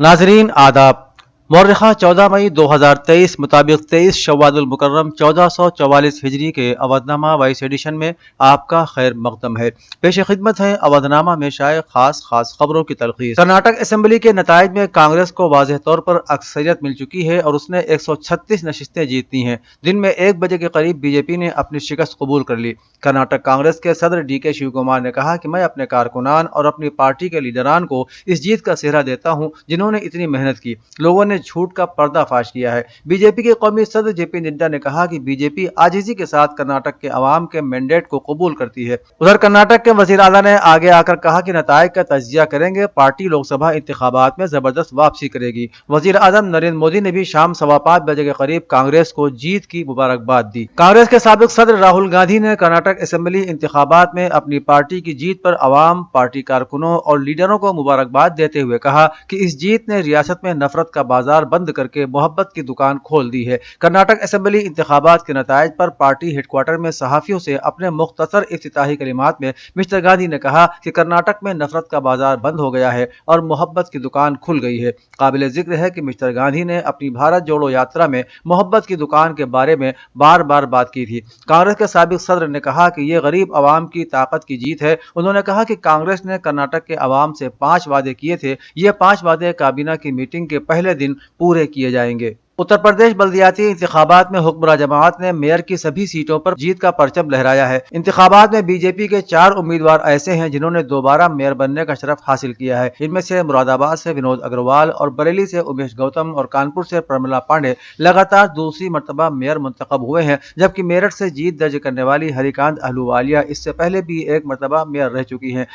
नाजरीन आदाब। मौर्रिखा 14 मई 2023 मुताबिक 23 शव्वाल मुकर्रम 1444 हिजरी के अवधनामा वाइस एडिशन में आपका खैर मकदम है। पेश खिदमत है अवधनामा में शाये खास खबरों की तलखीस। कर्नाटक असम्बली के नताइज में कांग्रेस को वाज़ेह तौर पर अक्सरियत मिल चुकी है और उसने 136 नशिस्तें जीती हैं। दिन में 1 बजे के करीब बीजेपी ने अपनी शिकस्त कबूल कर ली। कर्नाटक कांग्रेस के सदर DK शिव कुमार ने कहा कि मैं अपने कारकुनान और अपनी पार्टी के लीडरान को इस जीत का सेहरा देता हूं जिन्होंने इतनी मेहनत की। लोगों ने झूठ का पर्दाफाश किया है। बीजेपी के कौमी सदर JP नड्डा ने कहा कि बीजेपी आजिजी के साथ कर्नाटक के अवाम के मैंडेट को कबूल करती है। उधर कर्नाटक के वजीर आला ने आगे आकर कहा कि नताइज का तजिया करेंगे, पार्टी लोकसभा इंतखाबात में जबरदस्त वापसी करेगी। वजीर आजम नरेंद्र मोदी ने भी शाम 5:15 बजे के करीब कांग्रेस को जीत की मुबारकबाद दी। कांग्रेस के साबिक सदर राहुल गांधी ने कर्नाटक असेंबली इंतखाबात में अपनी पार्टी की जीत पर अवाम, पार्टी कारकुनों और लीडरों को मुबारकबाद देते हुए कहा कि इस जीत ने रियासत में नफरत का बाजार बंद करके मोहब्बत की दुकान खोल दी है। कर्नाटक असेंबली इंतखाबात के नताइज पर पार्टी हेडक्वार्टर में सहाफियों से अपने मुख्तसर इफ्तिताही कलिमात में मिस्टर गांधी ने कहा कि कर्नाटक में नफरत का बाजार बंद हो गया है और मोहब्बत की दुकान खुल गई है। काबिल जिक्र है कि मिस्टर गांधी ने अपनी भारत जोड़ो यात्रा में मोहब्बत की दुकान के बारे में बार बार बात की थी। कांग्रेस के साबिक सदर ने कहा कि यह गरीब अवाम की ताकत की जीत है। उन्होंने कहा कि कांग्रेस ने कर्नाटक के अवाम से 5 वादे किए थे। ये 5 वादे काबीना की मीटिंग के पहले दिन पूरे किए जाएंगे। उत्तर प्रदेश बल्दियाती इंतखाबात में हुक्मरान जमात ने मेयर की सभी सीटों पर जीत का परचम लहराया है। इंतखाबात में बीजेपी के 4 उम्मीदवार ऐसे हैं जिन्होंने दोबारा मेयर बनने का शरफ हासिल किया है। इनमें से मुरादाबाद से विनोद अग्रवाल और बरेली से उमेश गौतम और कानपुर से प्रमिला पांडे लगातार दूसरी मरतबा मेयर मुंतखब हुए हैं, जबकि मेरठ से जीत दर्ज करने वाली हरिकांत अहलूवालिया इससे पहले भी 1 मरतबा मेयर रह चुकी हैं।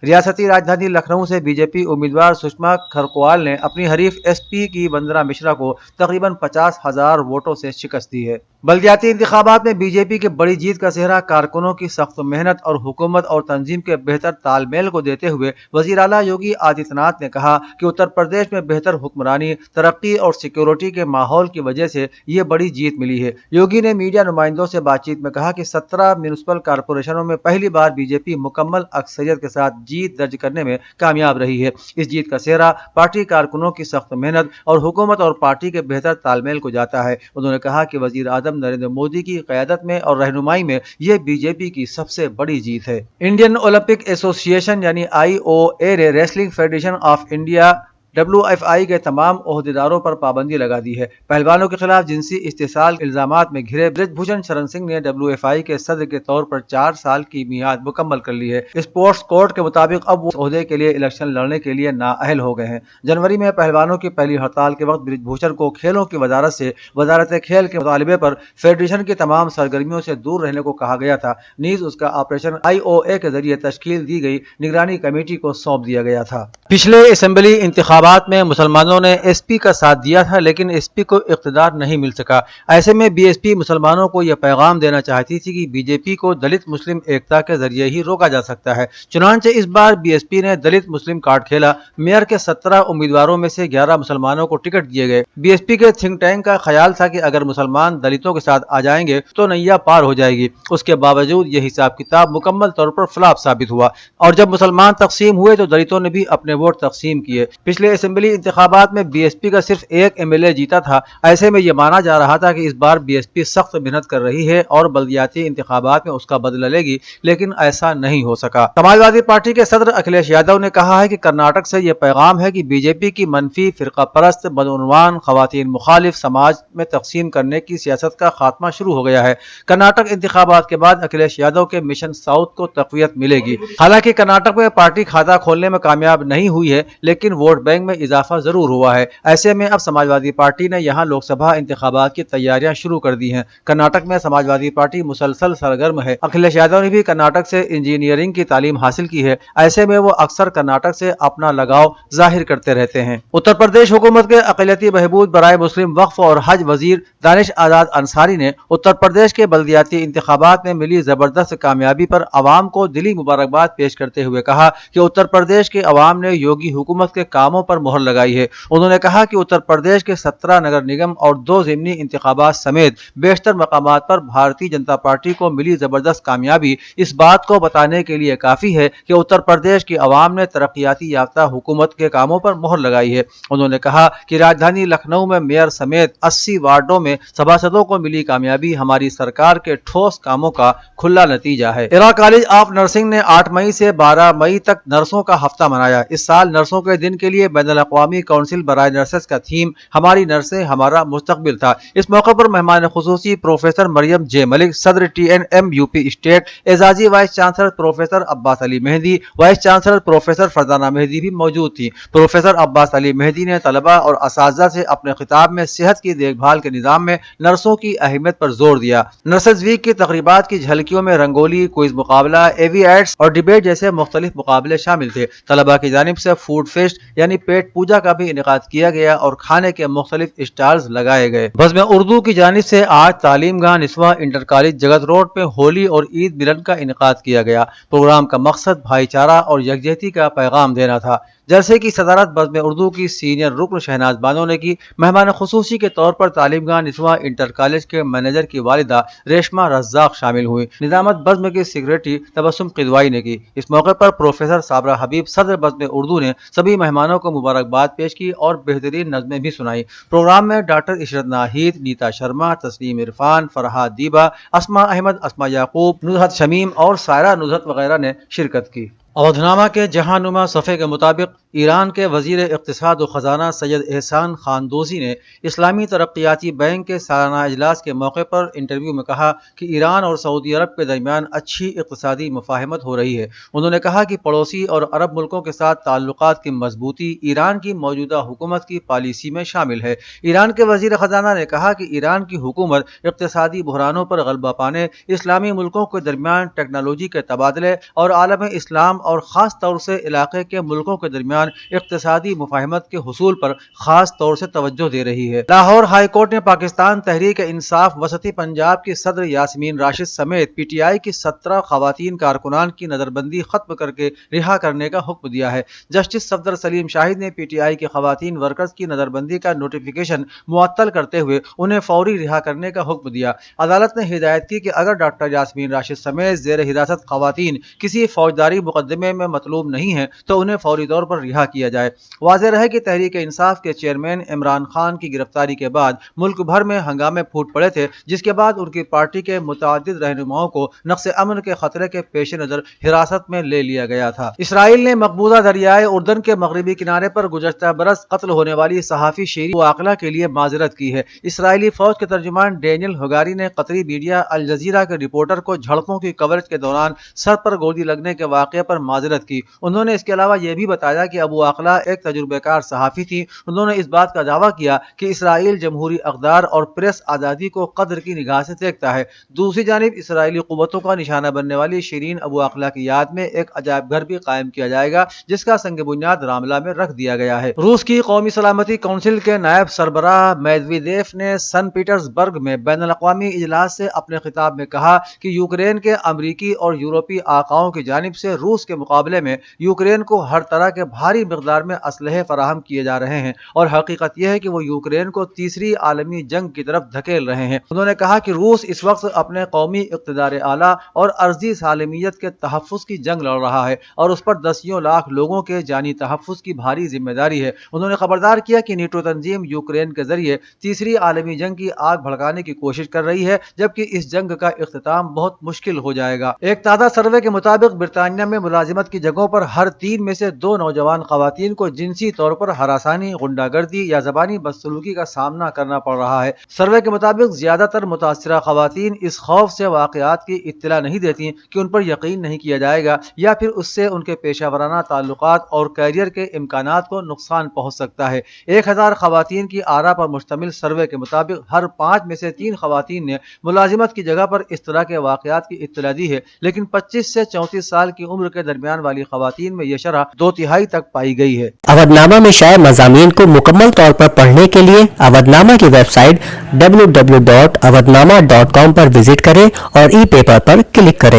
रियासती राजधानी लखनऊ से बीजेपी उम्मीदवार सुषमा खरकवाल ने अपनी हरीफ SP की वंदना मिश्रा को तकरीबन 50,000 वोटों से शिकस्त दी है। बल्दियाती इंतखाबात में बीजेपी की बड़ी जीत का सेहरा कारकुनों की सख्त मेहनत और हुकूमत और तंजीम के बेहतर तालमेल को देते हुए वजीर आला योगी आदित्यनाथ ने कहा कि उत्तर प्रदेश में बेहतर हुक्मरानी, तरक्की और सिक्योरिटी के माहौल की वजह से ये बड़ी जीत मिली है। योगी ने मीडिया नुमाइंदों से बातचीत में कहा कि 17 म्यूनिसिपल कारपोरेशनों में पहली बार बीजेपी मुकम्मल अक्सरियत के साथ जीत दर्ज करने में कामयाब रही है। इस जीत का सेहरा पार्टी कारकुनों की सख्त मेहनत और हुकूमत और पार्टी के बेहतर तालमेल को जाता है। उन्होंने कहा कि वजीर आजम नरेंद्र मोदी की क़यादत में और रहनुमाई में यह बीजेपी की सबसे बड़ी जीत है। इंडियन ओलंपिक एसोसिएशन यानी IOA ने wrestling federation of India WFI के तमाम ओहदेदारों पर पाबंदी लगा दी है। पहलवानों के खिलाफ जिनसी इस्तेसाल इल्जामात में घिरे बृजभूषण शरण सिंह ने WFI के सदर के तौर पर 4 साल की मियाद मुकम्मल कर ली है। स्पोर्ट्स कोर्ट के मुताबिक अब वो ओहदे के लिए इलेक्शन लड़ने के लिए नाअहल हो गए हैं। जनवरी में पहलवानों की पहली हड़ताल के वक्त बृजभूषण को खेलों की वजारत से वजारत खेल के मुतालबे पर फेडरेशन की तमाम सरगर्मियों से दूर रहने को कहा गया था। नीज उसका ऑपरेशन IOA के जरिए तश्कील दी गई निगरानी कमेटी को सौंप दिया गया था। पिछले असेंबली इंतखाबात में मुसलमानों ने SP का साथ दिया था, लेकिन SP को इख्तिदार नहीं मिल सका। ऐसे में BSP मुसलमानों को यह पैगाम देना चाहती थी कि बीजेपी को दलित मुस्लिम एकता के जरिए ही रोका जा सकता है। चुनांचे इस बार BSP ने दलित मुस्लिम कार्ड खेला। मेयर के 17 उम्मीदवारों में से 11 मुसलमानों को टिकट दिए गए। BSP के थिंक टैंक का ख्याल था कि अगर मुसलमान दलितों के साथ आ जाएंगे तो नैया पार हो जाएगी। उसके बावजूद यह हिसाब किताब मुकम्मल तौर पर फ्लॉप साबित हुआ और जब मुसलमान तकसीम हुए तो दलितों ने भी अपने वोट तकसीम किए। पिछले असेंबली इंतखाबात में BSP का सिर्फ 1 MLA जीता था। ऐसे में यह माना जा रहा था कि इस बार BSP सख्त मेहनत कर रही है और बल्दियाती इंतखाबात में उसका बदला लेगी, लेकिन ऐसा नहीं हो सका। समाजवादी पार्टी के सदर अखिलेश यादव ने कहा है कि कर्नाटक से यह पैगाम है कि बीजेपी की मनफी, फिरका परस्त, बदउनवान, खवातीन मुखालिफ समाज में तकसीम करने की सियासत का खात्मा शुरू हो गया है। कर्नाटक इंतखाबात के बाद अखिलेश यादव के मिशन साउथ को तकवीत मिलेगी। हालांकि कर्नाटक में पार्टी खाता खोलने में कामयाब नहीं हुई है, लेकिन वोट बैंक में इजाफा जरूर हुआ है। ऐसे में अब समाजवादी पार्टी ने यहां लोकसभा इंतखाबात की तैयारियां शुरू कर दी हैं। कर्नाटक में समाजवादी पार्टी मुसलसल सरगर्म है। अखिलेश यादव ने भी कर्नाटक से इंजीनियरिंग की तालीम हासिल की है। ऐसे में वो अक्सर कर्नाटक से अपना लगाव जाहिर करते रहते हैं। उत्तर प्रदेश हुकूमत के अक़लियती बहबूद बराए मुस्लिम वक्फ और हज वजीर दानिश आजाद अंसारी ने उत्तर प्रदेश के बल्दियाती इंतखाबात में मिली जबरदस्त कामयाबी पर अवाम को दिली मुबारकबाद पेश करते हुए कहा कि उत्तर प्रदेश के अवाम ने योगी हुकूमत के कामों پر مہر لگائی ہے۔ انہوں نے کہا کہ اتر پردیش کے 17 نگر نگم اور 2 ضمنی انتخابات سمیت بیشتر مقامات پر بھارتیہ جنتا پارٹی کو ملی زبردست کامیابی اس بات کو بتانے کے لیے کافی ہے کہ اتر پردیش کی عوام نے ترقیاتی یافتہ حکومت کے کاموں پر مہر لگائی ہے۔ انہوں نے کہا کہ راجدھانی لکھنؤ میں میئر سمیت 80 وارڈوں میں سبھاسدوں کو ملی کامیابی ہماری سرکار کے ٹھوس کاموں کا کھلا نتیجہ ہے۔ ایرا کالج آف نرسنگ نے 8 مئی سے 12 مئی تک نرسوں کا ہفتہ منایا۔ اس سال نرسوں کے دن کے لیے بین الاقوامی کونسل برائے نرسز کا تھیم ہماری نرسیں ہمارا مستقبل تھا۔ اس موقع پر مہمان خصوصی پروفیسر مریم جے ملک، صدر TNM UP اسٹیٹ، اعزازی vice chancellor professor Abbas Ali Mehdi, vice chancellor professor Farzana Mehdi بھی موجود تھی۔ پروفیسر عباس علی مہدی نے طلباء اور اساتذہ سے اپنے خطاب میں صحت کی دیکھ بھال کے نظام میں نرسوں کی اہمیت پر زور دیا۔ نرسز ویک کی تقریبات کی جھلکیوں میں رنگولی، کوئز مقابلہ، AV ایڈز اور ڈیبیٹ جیسے مختلف مقابلے شامل تھے۔ طلباء کی جانب سے فوڈ فیسٹ یعنی پیٹ پوجا کا بھی انعقاد کیا گیا اور کھانے کے مختلف اسٹالز لگائے گئے۔ بزم اردو کی جانب سے آج تعلیم گاہ نسواں انٹر کالج جگت روڈ پہ ہولی اور عید ملن کا انعقاد کیا گیا۔ پروگرام کا مقصد بھائی چارہ اور یکجہتی کا پیغام دینا تھا۔ جلسے کی صدارت بزم اردو کی سینئر رکن شہناز بانو نے کی۔ مہمان خصوصی کے طور پر تعلیم گاہ نسواں انٹر کالج کے مینیجر کی والدہ ریشما رزاق شامل ہوئی۔ نظامت بزم کی سیکریٹری تبسم قدوائی نے کی۔ اس موقع پر پروفیسر صابرہ حبیب صدر بزم اردو نے سبھی مہمانوں کو مبارکباد پیش کی اور بہترین نظمیں بھی سنائی۔ پروگرام میں ڈاکٹر عشرت ناہید، نیتا شرما، تسلیم عرفان، فرحات دیبا، اسما احمد، اسما یعقوب، نزہت شمیم اور سائرہ نزہت وغیرہ نے شرکت کی۔ اودھ نامہ کے جہاں نما صفحے کے مطابق ایران کے وزیر اقتصاد و خزانہ سید احسان خان دوسی نے اسلامی ترقیاتی بینک کے سالانہ اجلاس کے موقع پر انٹرویو میں کہا کہ ایران اور سعودی عرب کے درمیان اچھی اقتصادی مفاہمت ہو رہی ہے۔ انہوں نے کہا کہ پڑوسی اور عرب ملکوں کے ساتھ تعلقات کی مضبوطی ایران کی موجودہ حکومت کی پالیسی میں شامل ہے۔ ایران کے وزیر خزانہ نے کہا کہ ایران کی حکومت اقتصادی بحرانوں پر غلبہ پانے، اسلامی ملکوں کے درمیان ٹیکنالوجی کے تبادلے اور عالم اسلام اور خاص طور سے علاقے کے ملکوں کے درمیان اقتصادی مفاہمت کے حصول پر خاص طور سے توجہ دے رہی ہے۔ لاہور ہائی کورٹ نے پاکستان تحریک انصاف وسطی پنجاب کی صدر یاسمین راشد سمیت PTI کی 17 خواتین کارکنان کی نظر بندی ختم کر کے رہا کرنے کا حکم دیا ہے۔ جسٹس صفدر سلیم شاہد نے PTI کی خواتین ورکرز کی نظر بندی کا نوٹیفیکیشن معطل کرتے ہوئے انہیں فوری رہا کرنے کا حکم دیا۔ عدالت نے ہدایت کی کہ اگر ڈاکٹر یاسمین راشد سمیت زیر حراست خواتین کسی فوجداری مقدمے میں مطلوب نہیں ہیں تو انہیں فوری طور پر رہا کیا جائے۔ واضح رہے کہ تحریک انصاف کے چیئرمین عمران خان کی گرفتاری کے بعد ملک بھر میں ہنگامے پھوٹ پڑے تھے، جس کے بعد ان کی پارٹی کے متعدد رہنماؤں کو نقص امن کے خطرے کے پیش نظر حراست میں لے لیا گیا تھا۔ اسرائیل نے مقبوضہ دریائے اردن کے مغربی کنارے پر گزشتہ برس قتل ہونے والی صحافی شیرین ابو عاقلہ کے لیے معذرت کی ہے۔ اسرائیلی فوج کے ترجمان ڈینیل ہوگاری نے قطری میڈیا الجزیرہ کے رپورٹر کو جھڑپوں کی کوریج کے دوران سر پر گولی لگنے کے واقعے پر معذرت کی۔ انہوں نے اس کے علاوہ یہ بھی بتایا کہ ابو عاقلہ ایک تجربہ کار صحافی تھی۔ انہوں نے اس بات کا دعویٰ کیا کہ اسرائیل جمہوری اقدار اور پریس آزادی کو قدر کی نگاہ سے دیکھتا ہے۔ دوسری جانب اسرائیلی قوتوں کا نشانہ بننے والی شیرین ابو عاقلہ کی یاد میں ایک عجائب گھر بھی قائم کیا جائے گا، جس کا سنگ بنیاد راملہ میں رکھ دیا گیا ہے۔ روس کی قومی سلامتی کونسل کے نائب سربراہ میدویدیف نے سن پیٹرز برگ میں بین الاقوامی اجلاس سے اپنے خطاب میں کہا کہ یوکرین کے امریکی اور یورپی آقاؤں کی جانب سے روس کے مقابلے میں یوکرین کو ہر طرح کے بھاری مقدار میں اسلحے فراہم کیے جا رہے ہیں اور حقیقت یہ ہے کہ وہ یوکرین کو تیسری عالمی جنگ کی طرف دھکیل رہے ہیں۔ انہوں نے کہا کہ روس اس وقت اپنے قومی اقتدار اعلیٰ اور ارضی سالمیت کے تحفظ کی جنگ لڑ رہا ہے اور اس پر دسیوں لاکھ لوگوں کے جانی تحفظ کی بھاری ذمہ داری ہے۔ انہوں نے خبردار کیا کہ نیٹو تنظیم یوکرین کے ذریعے تیسری عالمی جنگ کی آگ بھڑکانے کی کوشش کر رہی ہے، جبکہ اس جنگ کا اختتام بہت مشکل ہو جائے گا۔ ایک تازہ سروے کے مطابق برطانیہ میں ملازمت کی جگہوں پر ہر 3 میں سے 2 نوجوان خواتین کو جنسی طور پر ہراسانی، غنڈہ گردی یا زبانی بدسلوکی کا سامنا کرنا پڑ رہا ہے۔ سروے کے مطابق زیادہ تر متاثرہ خواتین اس خوف سے واقعات کی اطلاع نہیں دیتی کہ ان پر یقین نہیں کیا جائے گا یا پھر اس سے ان کے پیشہ ورانہ تعلقات اور کیریئر کے امکانات کو نقصان پہنچ سکتا ہے۔ 1000 خواتین کی آراء پر مشتمل سروے کے مطابق ہر 5 میں سے 3 خواتین نے ملازمت کی جگہ پر اس طرح کے واقعات کی اطلاع دی ہے، لیکن 25 سے 34 سال کی عمر کے درمیان والی خواتین میں یہ شرح 2/3 تک پائی گئی ہے۔ اودھ نامہ میں شائع مضامین کو مکمل طور پر پڑھنے کے لیے اودھ نامہ کی ویب سائٹ www.avodhnama.com پر وزٹ کریں اور ای پیپر پر کلک کریں۔